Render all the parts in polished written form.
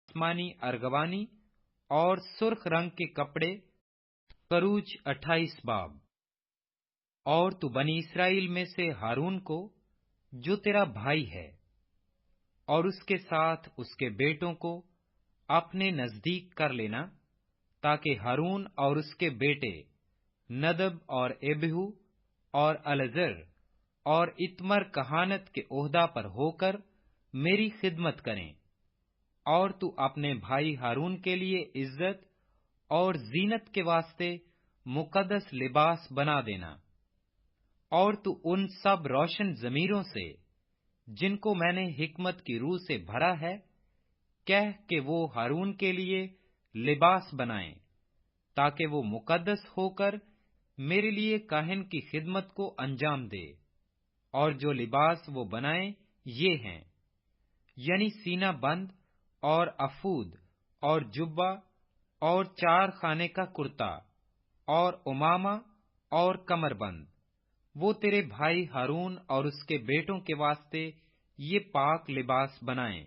आसमानी अर्गवानी और सुर्ख रंग के कपड़े। करूज 28 बाब। और तू बनी इसराइल में से हारून को, जो तेरा भाई है, और उसके साथ उसके बेटों को अपने नजदीक कर लेना, ताकि हारून और उसके बेटे नदब और एबीहू और अलअजर और इत्मर कहानत के ओहदा पर होकर मेरी खिदमत करें। और तू अपने भाई हारून के लिए इज्जत और जीनत के वास्ते मुकद्दस लिबास बना देना। और तू उन सब रोशन जमीरों से, जिनको मैंने हिकमत की रूह से भरा है, कह कि वो हारून के लिए लिबास बनाएं, ताकि वो मुकद्दस होकर मेरे लिए काहिन की खिदमत को अंजाम दे। और जो लिबास वो बनाएं ये हैं, यानी सीना बंद और अफूद और जुब्बा और 4 खाने का कुर्ता और उमामा और कमरबंद। वो तेरे भाई हारून और उसके बेटों के वास्ते ये पाक लिबास बनाएं,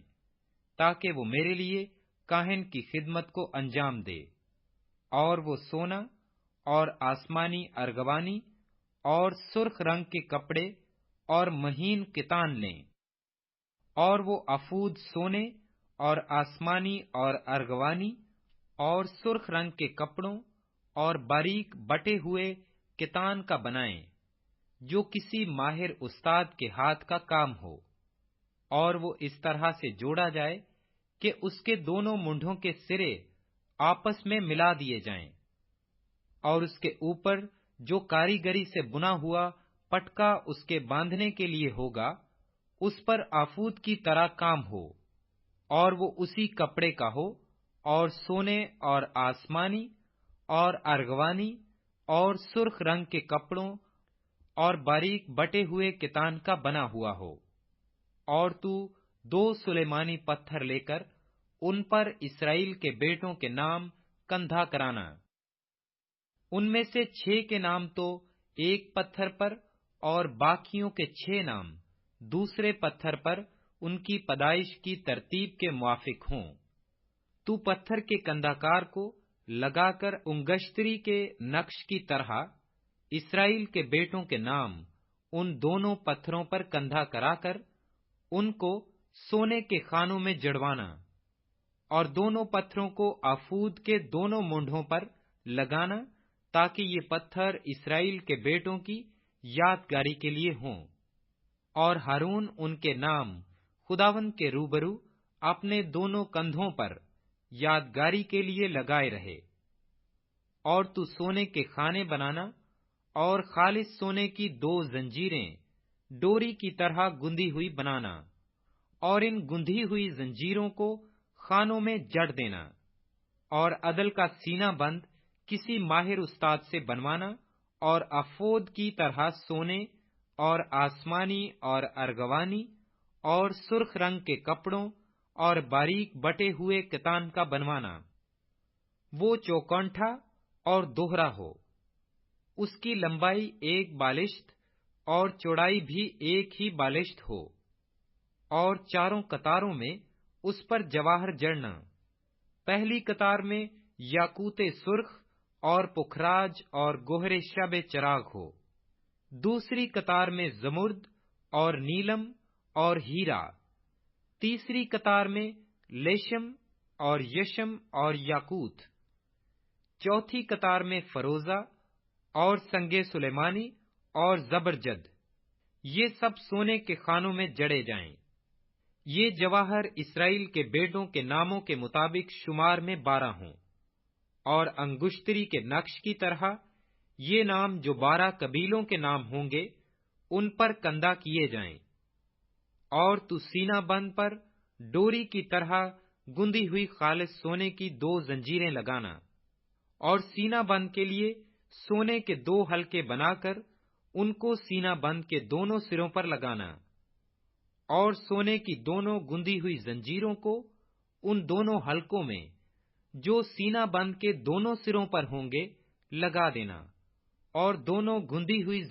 ताकि वो मेरे लिए काहिन की खिदमत को अंजाम दे। और वो सोना और आसमानी अर्गवानी और सुर्ख रंग के कपड़े और महीन कितान लें। और वो अफूद सोने और आसमानी और अर्गवानी और सुर्ख रंग के कपड़ों और बारीक बटे हुए कितान का बनाएं, जो किसी माहिर उस्ताद के हाथ का काम हो। और वो इस तरह से जोड़ा जाए कि उसके दोनों मुंडों के सिरे आपस में मिला दिए जाएं। और उसके ऊपर जो कारीगरी से बुना हुआ पटका उसके बांधने के लिए होगा, उस पर आफूद की तरह काम हो, और वो उसी कपड़े का हो, और सोने और आसमानी और अर्गवानी और सुर्ख रंग के कपड़ों और बारीक बटे हुए कितान का बना हुआ हो। और तू 2 सुलेमानी पत्थर लेकर उन पर इसराइल के बेटों के नाम कंधा कराना। उनमें से 6 के नाम तो एक पत्थर पर, और बाकियों के 6 नाम दूसरे पत्थर पर उनकी पैदाइश की तरतीब के मुआफिक हों। तू पत्थर के कंधाकार को लगाकर उंगश्तरी के नक्श की तरह इसराइल के बेटों के नाम उन दोनों पत्थरों पर कंधा कराकर उनको सोने के खानों में जड़वाना। और दोनों पत्थरों को आफूद के दोनों मुंडों पर लगाना, ताकि ये पत्थर इसराइल के बेटों की यादगारी के लिए हों। और हारून उनके नाम खुदावंद के रूबरू अपने दोनों कंधों पर यादगारी के लिए लगाए रहे। और तू सोने के खाने बनाना, और खालिस सोने की 2 जंजीरें डोरी की तरह गुंदी हुई बनाना, और इन गुंधी हुई जंजीरों को खानों में जड़ देना। और अदल का सीना बंद किसी माहिर उस्ताद से बनवाना, और अफोद की तरह सोने और आसमानी और अर्गवानी और सुर्ख रंग के कपड़ों और बारीक बटे हुए कितान का बनवाना। वो चौकंठा और दोहरा हो, उसकी लंबाई 1 बालिश्त और चौड़ाई भी 1 ही बालिश्त हो, और चारों कतारों में उस पर जवाहर जड़ना। पहली कतार में याकूते सुर्ख और पुखराज और गोहरे शबे चराग हो, दूसरी कतार में जमुर्द और नीलम और हीरा, तीसरी कतार में लेशम और यशम और याकूत, चौथी कतार में फरोजा और संगे सुलेमानी और जबरजद। ये सब सोने के खानों में जड़े जाएं। ये जवाहर इसराइल के बेटों के नामों के मुताबिक शुमार में 12 हों, और अंगुश्तरी के नक्श की तरह ये नाम जो 12 कबीलों के नाम होंगे, उन पर कंधा किए जाएं। और तू सीना बंद पर डोरी की तरह गुंदी हुई खालिस सोने की 2 जंजीरें लगाना, और सीना बंद के लिए सोने के 2 हलके बनाकर उनको सीना बंद के दोनों सिरों पर लगाना। और सोने की दोनों गुंदी हुई जंजीरों को उन दोनों हलकों में, जो सीना बंद के दोनों सिरों पर होंगे, लगा देना। और दोनों गुंदी हुई